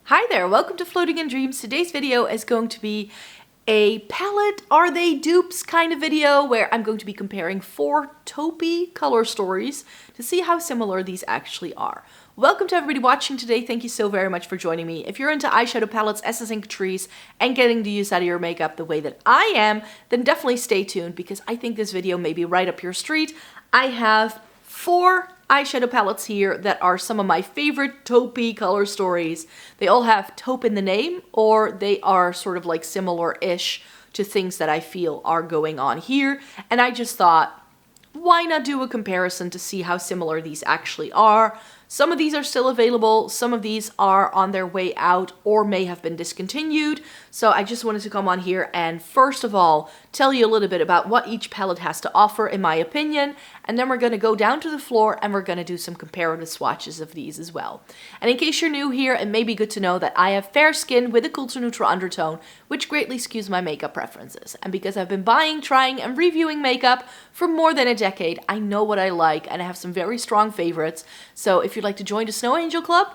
Hi there, welcome to Floating in Dreams. Today's video is going to be a palette, are they dupes kind of video where I'm going to be comparing 4 taupey color stories to see how similar these actually are. Welcome to everybody watching today. Thank you so very much for joining me. If you're into eyeshadow palettes, Estes and Catrice, and getting the use out of your makeup the way that I am, then definitely stay tuned because I think this video may be right up your street. I have 4 eyeshadow palettes here that are some of my favorite taupey color stories. They all have taupe in the name, or they are sort of like similar-ish to things that I feel are going on here. And I just thought, why not do a comparison to see how similar these actually are? Some of these are still available, some of these are on their way out or may have been discontinued. So I just wanted to come on here and first of all, tell you a little bit about what each palette has to offer in my opinion. And then we're going to go down to the floor and we're going to do some comparative swatches of these as well. And in case you're new here, it may be good to know that I have fair skin with a cool to neutral undertone, which greatly skews my makeup preferences. And because I've been buying, trying, and reviewing makeup for more than a decade, I know what I like and I have some very strong favorites. So if you'd like to join the Snow Angel Club,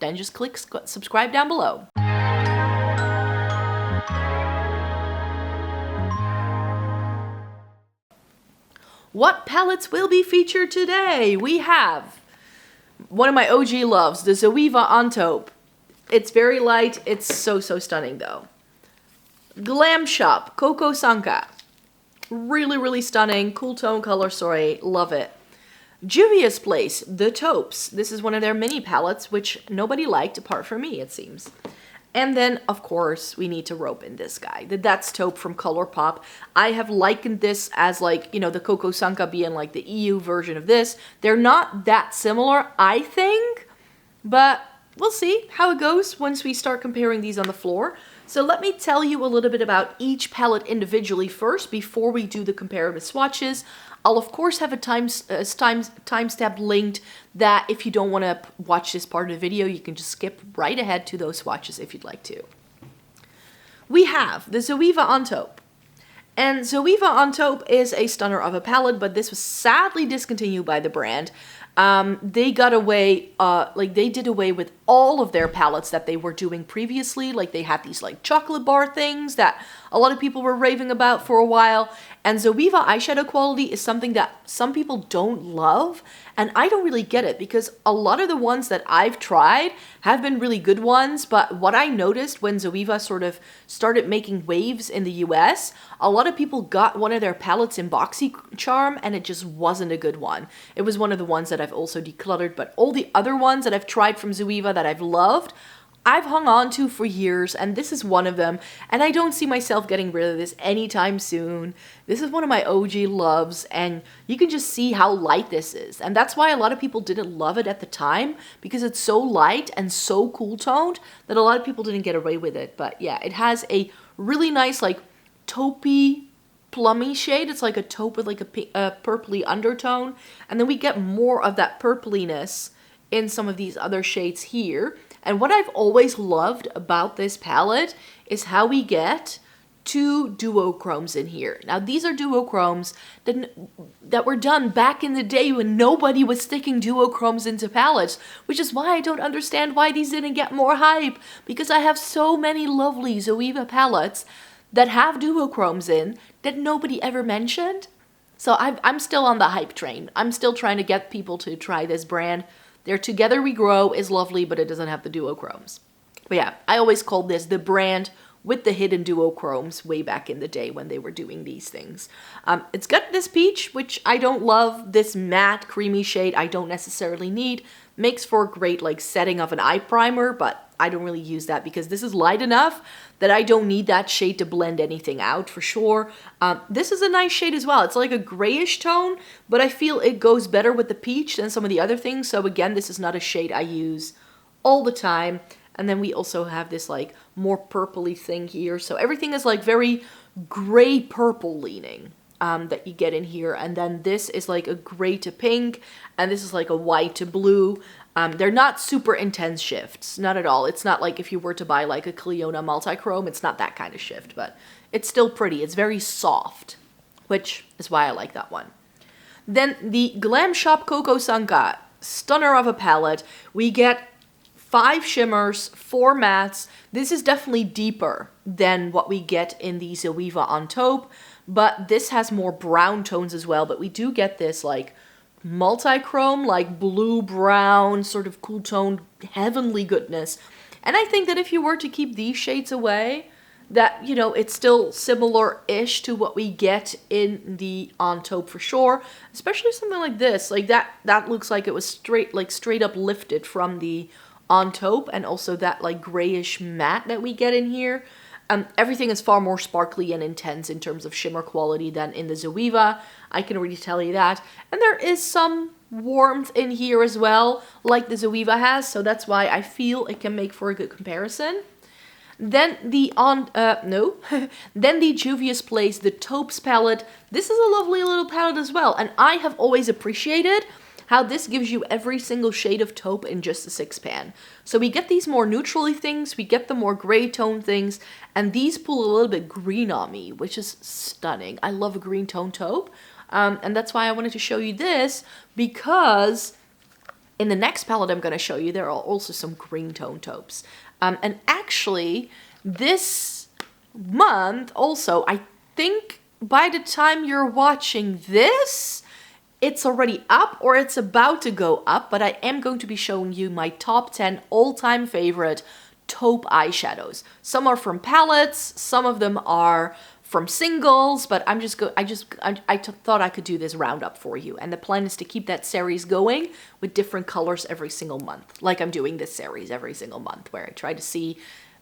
then just click subscribe down below. What palettes will be featured today? We have one of my OG loves, the Zoeva En Taupe. It's very light, it's so stunning though. Glamshop Kokosanka. Really stunning, cool tone color story, love it. Juvia's Place, the Taupes. This is one of their mini palettes, which nobody liked apart from me, it seems. And then, of course, we need to rope in this guy, the That's Taupe from Colourpop. I have likened this as like, you know, the Kokosanka being like the EU version of this. They're not that similar, I think, but we'll see how it goes once we start comparing these on the floor. So let me tell you a little bit about each palette individually first before we do the comparative swatches. I'll of course have a timestamp linked that if you don't want to watch this part of the video, you can just skip right ahead to those swatches if you'd like to. We have the Zoeva En Taupe. And Zoeva En Taupe is a stunner of a palette, but this was sadly discontinued by the brand. They got away, they did away with all of their palettes that they were doing previously. Like they had these like chocolate bar things that a lot of people were raving about for a while. And Zoeva eyeshadow quality is something that some people don't love. And I don't really get it because a lot of the ones that I've tried have been really good ones. But what I noticed when Zoeva sort of started making waves in the US, a lot of people got one of their palettes in BoxyCharm and it just wasn't a good one. It was one of the ones that I've also decluttered, but all the other ones that I've tried from Zoeva that I've loved, I've hung on to for years, and this is one of them, and I don't see myself getting rid of this anytime soon. This is one of my OG loves, and you can just see how light this is, and that's why a lot of people didn't love it at the time, because it's so light and so cool toned that a lot of people didn't get away with it. But yeah, it has a really nice like taupey plummy shade. It's like a taupe with like a purpley undertone, and then we get more of that purpliness in some of these other shades here. And what I've always loved about this palette is how we get 2 duochromes in here. Now these are duochromes that were done back in the day when nobody was sticking duochromes into palettes, which is why I don't understand why these didn't get more hype, because I have so many lovely Zoeva palettes that have duochromes in that nobody ever mentioned. So I'm still on the hype train. I'm still trying to get people to try this brand. Their Together We Grow is lovely, but it doesn't have the duochromes. But yeah, I always called this the brand with the hidden duochromes way back in the day when they were doing these things. It's got this peach, which I don't love. This matte creamy shade I don't necessarily need. Makes for a great like setting of an eye primer, but I don't really use that because this is light enough that I don't need that shade to blend anything out for sure. This is a nice shade as well. It's like a grayish tone, but I feel it goes better with the peach than some of the other things. So again, this is not a shade I use all the time. And then we also have this like more purpley thing here. So everything is like very gray purple leaning that you get in here. And then this is like a gray to pink, and this is like a white to blue. They're not super intense shifts, not at all. It's not like if you were to buy like a Cliona multichrome, it's not that kind of shift, but it's still pretty. It's very soft, which is why I like that one. Then the Glamshop Kokosanka, stunner of a palette. We get 5 shimmers, 4 mattes. This is definitely deeper than what we get in the Zoeva En Taupe, but this has more brown tones as well, but we do get this like multi-chrome, like blue-brown, sort of cool toned, heavenly goodness. And I think that if you were to keep these shades away, that, you know, it's still similar-ish to what we get in the En Taupe for sure. Especially something like this. Like that looks like it was straight up lifted from the En Taupe, and also that like grayish matte that we get in here. Everything is far more sparkly and intense in terms of shimmer quality than in the Zoeva. I can already tell you that. And there is some warmth in here as well, like the Zoeva has, so that's why I feel it can make for a good comparison. Then the then the Juvia's Place, the Taupes palette. This is a lovely little palette as well, and I have always appreciated how this gives you every single shade of taupe in just a 6-pan. So we get these more neutrally things, we get the more gray tone things, and these pull a little bit green on me, which is stunning. I love a green tone taupe, and that's why I wanted to show you this, because in the next palette I'm going to show you, there are also some green tone taupes. And actually, this month also, I think by the time you're watching this, it's already up or it's about to go up, but I am going to be showing you my top 10 all-time favorite taupe eyeshadows. Some are from palettes, some of them are from singles, but I thought I could do this roundup for you, and the plan is to keep that series going with different colors every single month, like I'm doing this series every single month, where I try to see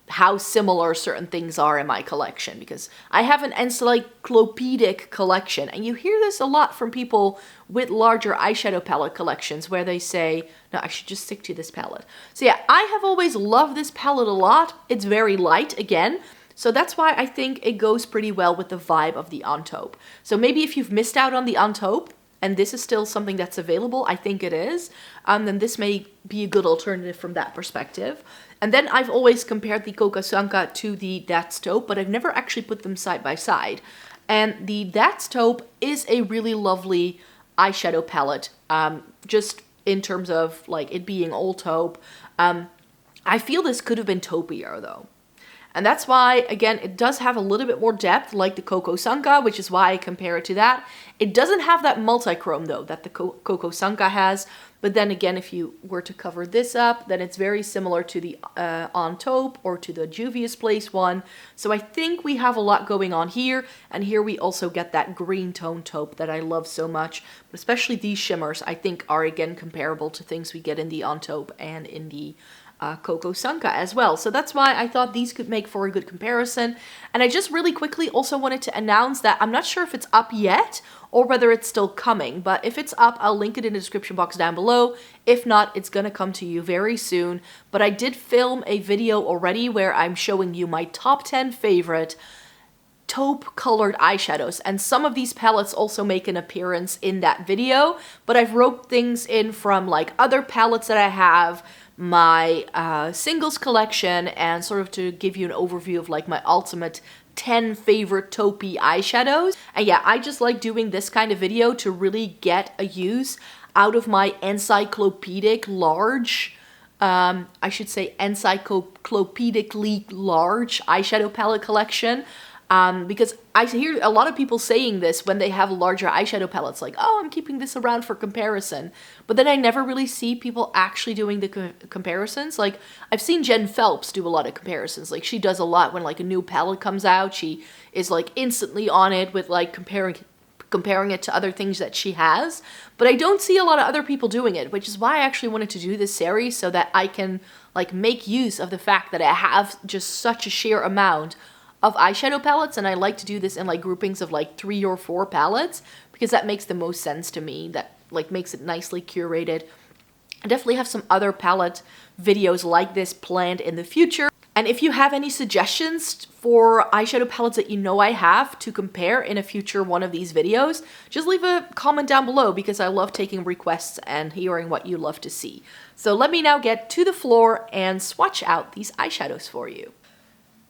how similar certain things are in my collection, because I have an encyclopedic collection, and you hear this a lot from people with larger eyeshadow palette collections, where they say, no, I should just stick to this palette. So yeah, I have always loved this palette a lot. It's very light, again, so that's why I think it goes pretty well with the vibe of the En Taupe. So maybe if you've missed out on the En Taupe, and this is still something that's available, I think it is, then this may be a good alternative from that perspective. And then I've always compared the Kokosanka to the THESE Taupe, but I've never actually put them side by side. And the THESE Taupe is a really lovely eyeshadow palette, just in terms of like it being all taupe. I feel this could have been taupier though. And that's why, again, it does have a little bit more depth, like the Kokosanka, which is why I compare it to that. It doesn't have that multi-chrome, though, that the Kokosanka has. But then again, if you were to cover this up, then it's very similar to the En Taupe or to the Juvia's Place one. So I think we have a lot going on here. And here we also get that green tone taupe that I love so much. But especially these shimmers, I think, are, again, comparable to things we get in the En Taupe and in the Kokosanka as well. So that's why I thought these could make for a good comparison. And I just really quickly also wanted to announce that I'm not sure if it's up yet or whether it's still coming, but if it's up, I'll link it in the description box down below. If not, it's gonna come to you very soon. But I did film a video already where I'm showing you my top 10 favorite taupe colored eyeshadows, and some of these palettes also make an appearance in that video, but I've wrote things in from like other palettes that I have, my singles collection, and sort of to give you an overview of like my ultimate 10 favorite taupey eyeshadows. And yeah, I just like doing this kind of video to really get a use out of my encyclopedic large, I should say encyclopedically large eyeshadow palette collection. Because I hear a lot of people saying this when they have larger eyeshadow palettes, like, oh, I'm keeping this around for comparison. But then I never really see people actually doing the comparisons. Like, I've seen Jen Phelps do a lot of comparisons. Like, she does a lot when, like, a new palette comes out. She is, like, instantly on it with, like, comparing it to other things that she has. But I don't see a lot of other people doing it, which is why I actually wanted to do this series, so that I can, like, make use of the fact that I have just such a sheer amount of eyeshadow palettes, and I like to do this in like groupings of like 3 or 4 palettes, because that makes the most sense to me. That like makes it nicely curated. I definitely have some other palette videos like this planned in the future. And if you have any suggestions for eyeshadow palettes that you know I have to compare in a future one of these videos, just leave a comment down below, because I love taking requests and hearing what you love to see. So let me now get to the floor and swatch out these eyeshadows for you.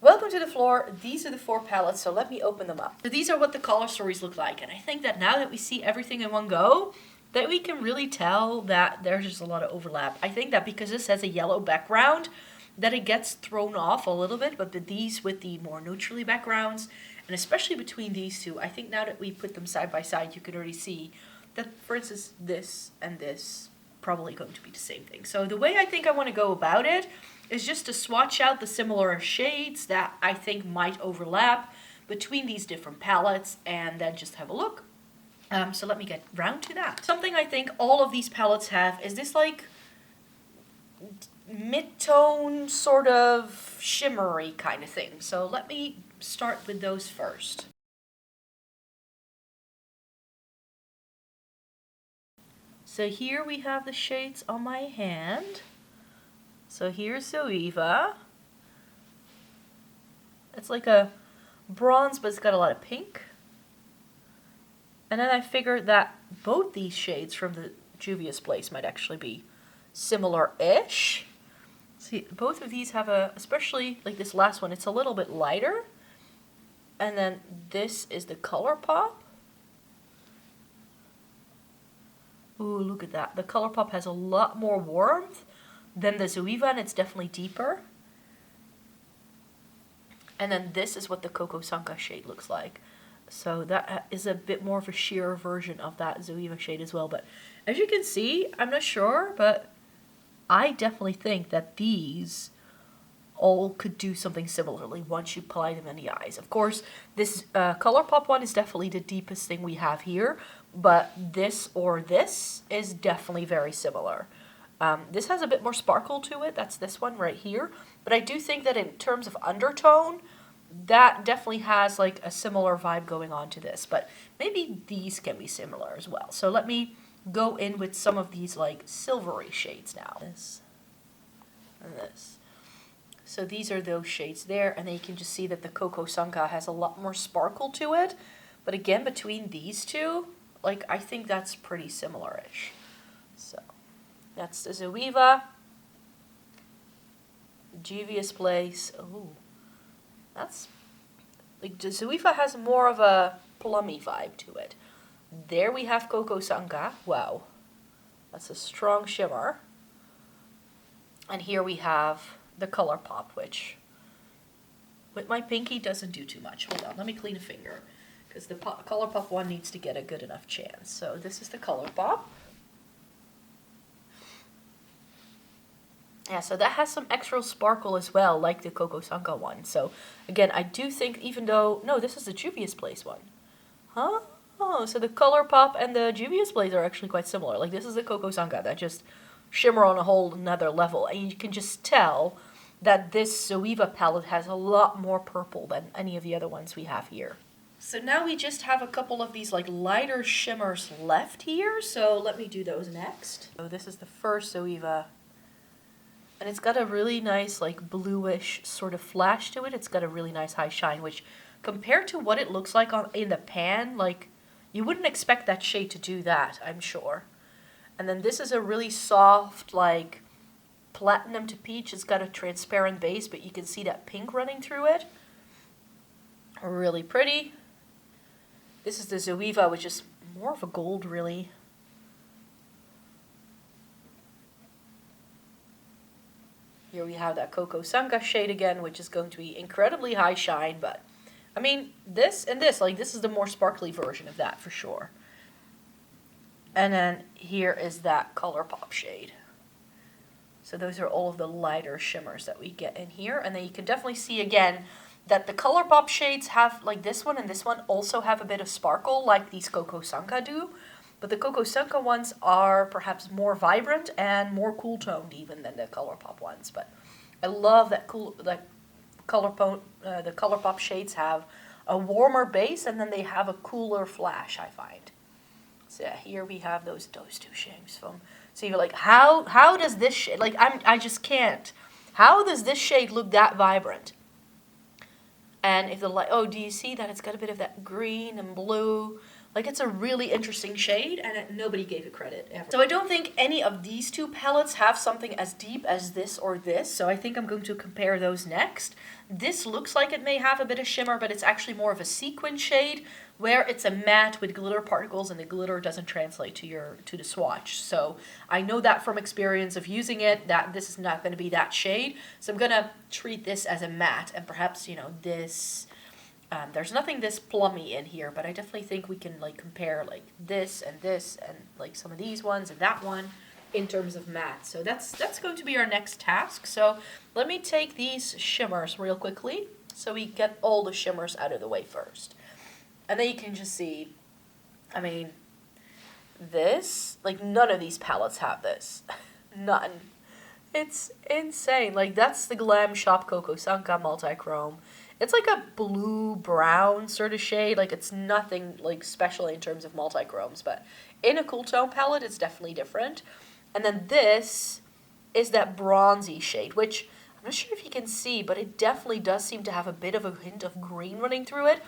Welcome to the floor. These are the 4 palettes, so let me open them up. So these are what the color stories look like, and I think that now that we see everything in one go, that we can really tell that there's just a lot of overlap. I think that because this has a yellow background, that it gets thrown off a little bit, but these with the more neutrally backgrounds, and especially between these two, I think now that we put them side by side, you can already see that, for instance, this and this probably going to be the same thing. So the way I think I want to go about it is just to swatch out the similar shades that I think might overlap between these different palettes, and then just have a look. So let me get round to that. Something I think all of these palettes have is this like mid-tone sort of shimmery kind of thing. So let me start with those first. So here we have the shades on my hand. So here's Zoeva. It's like a bronze, but it's got a lot of pink. And then I figured that both these shades from the Juvia's Place might actually be similar-ish. See, both of these have a, especially like this last one, it's a little bit lighter. And then this is the Colourpop. Ooh, look at that. The Colourpop has a lot more warmth than the Zoeva, and it's definitely deeper. And then this is what the Kokosanka shade looks like. So that is a bit more of a sheer version of that Zoeva shade as well. But as you can see, I'm not sure, but I definitely think that these all could do something similarly once you apply them in the eyes. Of course, this Colourpop one is definitely the deepest thing we have here, but this or this is definitely very similar. This has a bit more sparkle to it. That's this one right here. But I do think that in terms of undertone, that definitely has like a similar vibe going on to this. But maybe these can be similar as well. So let me go in with some of these like silvery shades now. This and this. So these are those shades there. And then you can just see that the Kokosanka has a lot more sparkle to it. But again, between these two, like I think that's pretty similar-ish. So that's the Zoeva. Juvia's Place. Oh, that's like the Zoeva has more of a plummy vibe to it. There we have Kokosanka. Wow, that's a strong shimmer. And here we have the Colourpop, which with my pinky doesn't do too much. Hold on, let me clean a finger because the Colourpop one needs to get a good enough chance. So this is the Colourpop. Yeah, so that has some extra sparkle as well, like the Kokosanka one. So, again, I do think even though... No, this is the Juvia's Place one. Huh? Oh, so the Colourpop and the Juvia's Place are actually quite similar. Like, this is the Kokosanka that just shimmer on a whole another level. And you can just tell that this Zoeva palette has a lot more purple than any of the other ones we have here. So now we just have a couple of these, like, lighter shimmers left here. So let me do those next. So this is the first Zoeva. And it's got a really nice, like, bluish sort of flash to it. It's got a really nice high shine, which, compared to what it looks like in the pan, like, you wouldn't expect that shade to do that, I'm sure. And then this is a really soft, like, platinum to peach. It's got a transparent base, but you can see that pink running through it. Really pretty. This is the Zoeva, which is more of a gold, really. Here we have that Kokosanka shade again, which is going to be incredibly high shine, but I mean, this and this, like this is the more sparkly version of that for sure. And then here is that Colourpop shade. So those are all of the lighter shimmers that we get in here. And then you can definitely see again that the Colourpop shades have, like this one and this one, also have a bit of sparkle like these Kokosanka do. But the Kokosanka ones are perhaps more vibrant and more cool toned even than the Colourpop ones. But I love that the Colourpop shades have a warmer base and then they have a cooler flash, I find. So yeah, here we have those two shades from. So you're like, how does this shade, like I just can't. How does this shade look that vibrant? And if the light, oh, do you see that it's got a bit of that green and blue? Like, it's a really interesting shade, and nobody gave it credit ever. So I don't think any of these two palettes have something as deep as this or this, so I think I'm going to compare those next. This looks like it may have a bit of shimmer, but it's actually more of a sequin shade, where it's a matte with glitter particles, and the glitter doesn't translate to the swatch. So I know that from experience of using it, that this is not going to be that shade. So I'm going to treat this as a matte, and perhaps, you know, this... there's nothing this plummy in here, but I definitely think we can like compare like this and like some of these ones and that one in terms of matte. So that's going to be our next task. So let me take these shimmers real quickly so we get all the shimmers out of the way first. And then you can just see, I mean, this, like none of these palettes have this. None. It's insane. Like that's the Glamshop Kokosanka multi-chrome. It's like a blue-brown sort of shade. Like, it's nothing, like, special in terms of multi-chromes. But in a cool tone palette, it's definitely different. And then this is that bronzy shade, which I'm not sure if you can see, but it definitely does seem to have a bit of a hint of green running through it.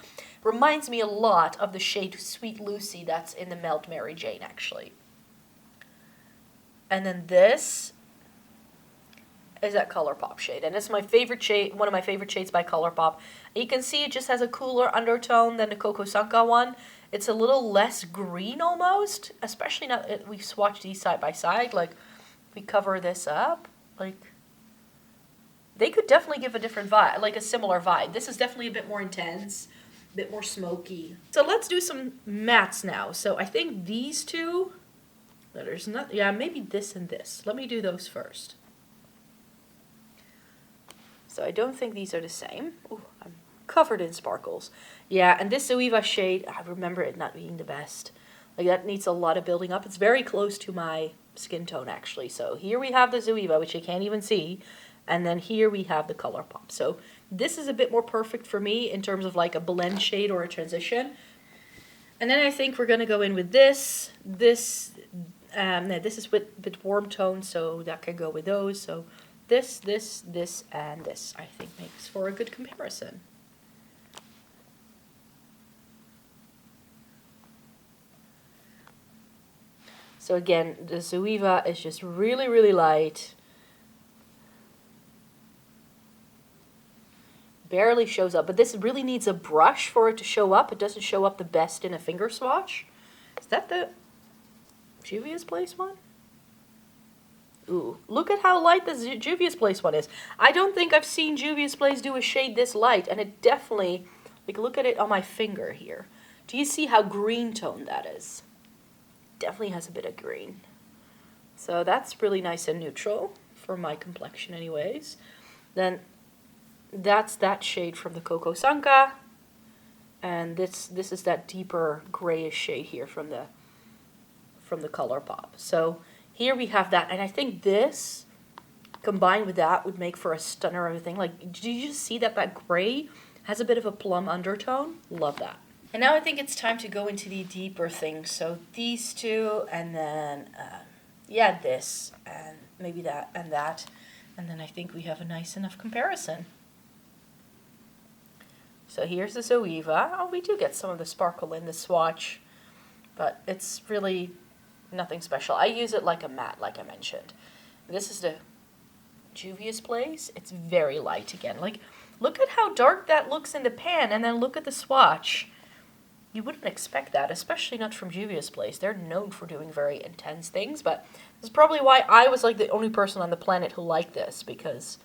Reminds me a lot of the shade Sweet Lucy that's in the Melt Mary Jane, actually. And then this is that Colourpop shade, and it's my favorite shade, one of my favorite shades by Colourpop. And you can see it just has a cooler undertone than the Kokosanka one. It's a little less green almost, especially now that we swatched these side by side. Like, if we cover this up, like, they could definitely give a different vibe, like a similar vibe. This is definitely a bit more intense, a bit more smoky. So let's do some mattes now. So I think these two, there's not, yeah, maybe this and this. Let me do those first. So I don't think these are the same. Ooh, I'm covered in sparkles. Yeah, and this Zoeva shade, I remember it not being the best. Like, that needs a lot of building up. It's very close to my skin tone, actually. So here we have the Zoeva, which you can't even see. And then here we have the Colourpop. So this is a bit more perfect for me in terms of, like, a blend shade or a transition. And then I think we're going to go in with this. This is with warm tones, so that can go with those. So... this, and this, I think, makes for a good comparison. So again, the Zoeva is just really, really light. Barely shows up, but this really needs a brush for it to show up. It doesn't show up the best in a finger swatch. Is that the Juvia's Place one? Ooh, look at how light the Juvia's Place one is. I don't think I've seen Juvia's Place do a shade this light, and it definitely, like, look at it on my finger here. Do you see how green toned that is? Definitely has a bit of green. So that's really nice and neutral for my complexion anyways. Then that's that shade from the Kokosanka, and this is that deeper grayish shade here from the Colourpop. So here we have that, and I think this, combined with that, would make for a stunner of a thing. Like, did you just see that that gray has a bit of a plum undertone? Love that. And now I think it's time to go into the deeper things. So these two, and then, yeah, this, and maybe that, and that. And then I think we have a nice enough comparison. So here's the Zoeva. Oh, we do get some of the sparkle in the swatch, but it's really... nothing special. I use it like a matte, like I mentioned. This is the Juvia's Place. It's very light again. Like, look at how dark that looks in the pan, and then look at the swatch. You wouldn't expect that, especially not from Juvia's Place. They're known for doing very intense things, but this is probably why I was like the only person on the planet who liked this, because,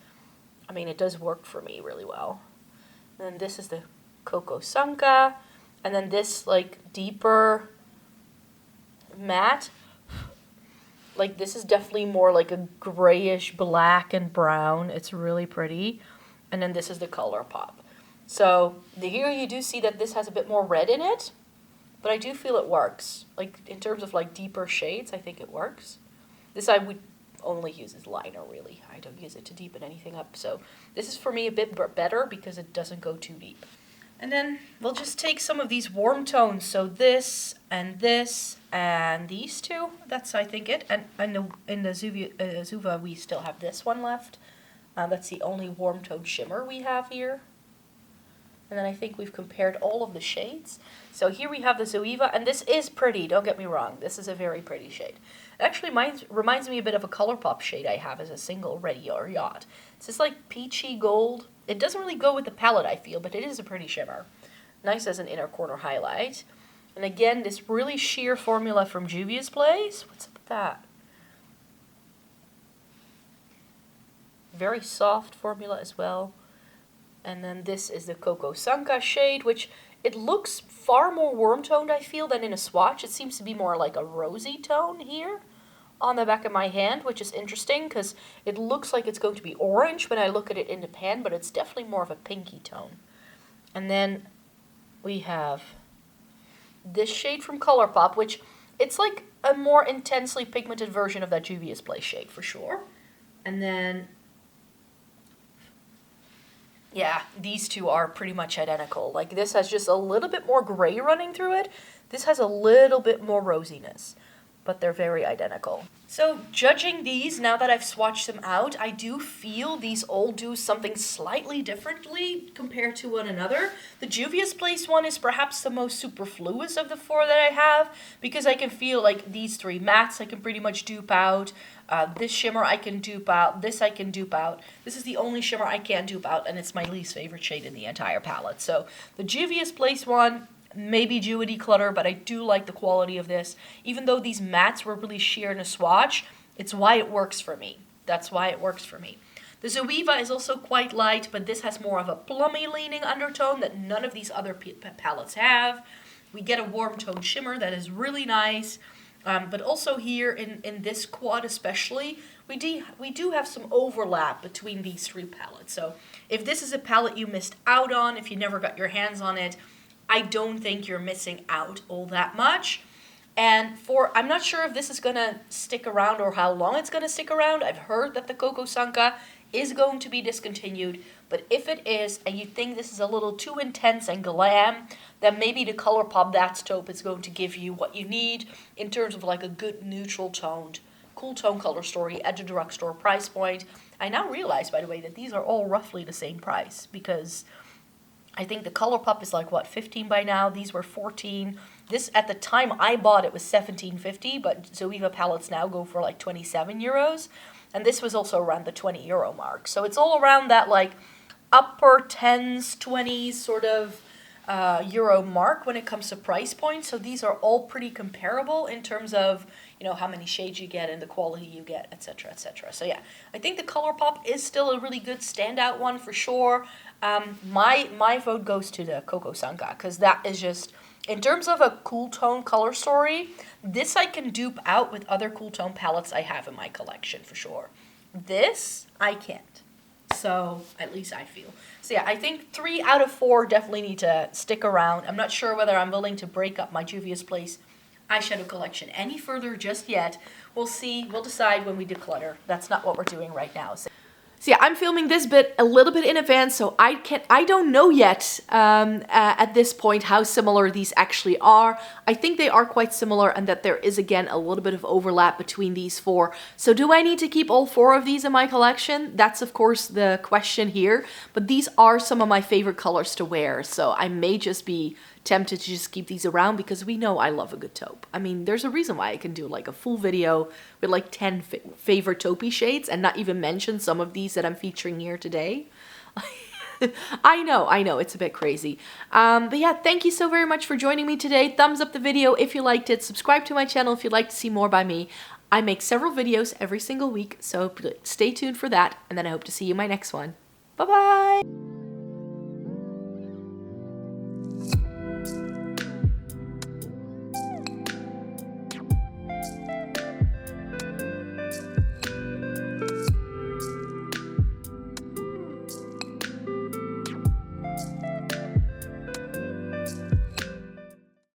I mean, it does work for me really well. And then this is the Kokosanka, and then this, like, deeper... matte, like this is definitely more like a grayish black and brown. It's really pretty. And then this is the Colourpop. So here you do see that this has a bit more red in it, but I do feel it works. Like in terms of like deeper shades, I think it works. This I would only use as liner really. I don't use it to deepen anything up. So this is for me a bit better because it doesn't go too deep. And then we'll just take some of these warm tones. So this and these two. That's, I think, it. And in the Zoeva, we still have this one left. That's the only warm tone shimmer we have here. And then I think we've compared all of the shades. So here we have the Zoeva, and this is pretty, don't get me wrong. This is a very pretty shade. It actually reminds me a bit of a Colourpop shade I have as a single Ready or Yacht. It's just like peachy gold. It doesn't really go with the palette, I feel, but it is a pretty shimmer. Nice as an inner corner highlight. And again, this really sheer formula from Juvia's Place. What's up with that? Very soft formula as well. And then this is the Kokosanka shade, which it looks far more warm-toned, I feel, than in a swatch. It seems to be more like a rosy tone here on the back of my hand, which is interesting because it looks like it's going to be orange when I look at it in the pan, but it's definitely more of a pinky tone. And then we have this shade from Colourpop, which it's like a more intensely pigmented version of that Juvia's Place shade for sure. And then yeah, these two are pretty much identical. Like this has just a little bit more gray running through it. This has a little bit more rosiness, but they're very identical. So judging these, now that I've swatched them out, I do feel these all do something slightly differently compared to one another. The Juvia's Place one is perhaps the most superfluous of the four that I have, because I can feel like these three mattes I can pretty much dupe out. This shimmer I can dupe out. This I can dupe out. This is the only shimmer I can't dupe out, and it's my least favorite shade in the entire palette. So the Juvia's Place one, maybe Dewy Declutter, but I do like the quality of this. Even though these mattes were really sheer in a swatch, it's why it works for me. That's why it works for me. The Zoeva is also quite light, but this has more of a plummy leaning undertone that none of these other palettes have. We get a warm tone shimmer that is really nice. But also here in this quad especially, we do have some overlap between these three palettes. So if this is a palette you missed out on, if you never got your hands on it, I don't think you're missing out all that much. And I'm not sure if this is going to stick around or how long it's going to stick around. I've heard that the Kokosanka is going to be discontinued, but if it is, and you think this is a little too intense and glam, then maybe the Colourpop That's Taupe is going to give you what you need in terms of like a good neutral toned, cool tone color story at the drugstore price point. I now realize, by the way, that these are all roughly the same price, because I think the Colourpop is like, what, 15 by now? These were 14. This, at the time I bought it, was 17.50, but Zoeva palettes now go for like 27 euros. And this was also around the 20 euro mark. So it's all around that like upper 10s, 20s sort of euro mark when it comes to price points. So these are all pretty comparable in terms of, you know, how many shades you get and the quality you get, etc., etc. So yeah, I think the Colourpop is still a really good standout one for sure. My vote goes to the Kokosanka, because that is just, in terms of a cool tone color story, this I can dupe out with other cool tone palettes I have in my collection for sure. This, I can't. So, at least I feel. So yeah, I think 3 out of 4 definitely need to stick around. I'm not sure whether I'm willing to break up my Juvia's Place eyeshadow collection any further just yet. We'll see. We'll decide when we declutter. That's not what we're doing right now. So yeah, I'm filming this bit a little bit in advance, so I don't know yet at this point how similar these actually are. I think they are quite similar, and that there is again a little bit of overlap between these 4. So do I need to keep all 4 of these in my collection? That's of course the question here, but these are some of my favorite colors to wear, so I may just be tempted to just keep these around, because we know I love a good taupe. I mean, there's a reason why I can do like a full video with like 10 favorite taupey shades and not even mention some of these that I'm featuring here today. I know, it's a bit crazy. But yeah, thank you so very much for joining me today. Thumbs up the video if you liked it. Subscribe to my channel if you'd like to see more by me. I make several videos every single week, so stay tuned for that, and then I hope to see you in my next one. Bye-bye!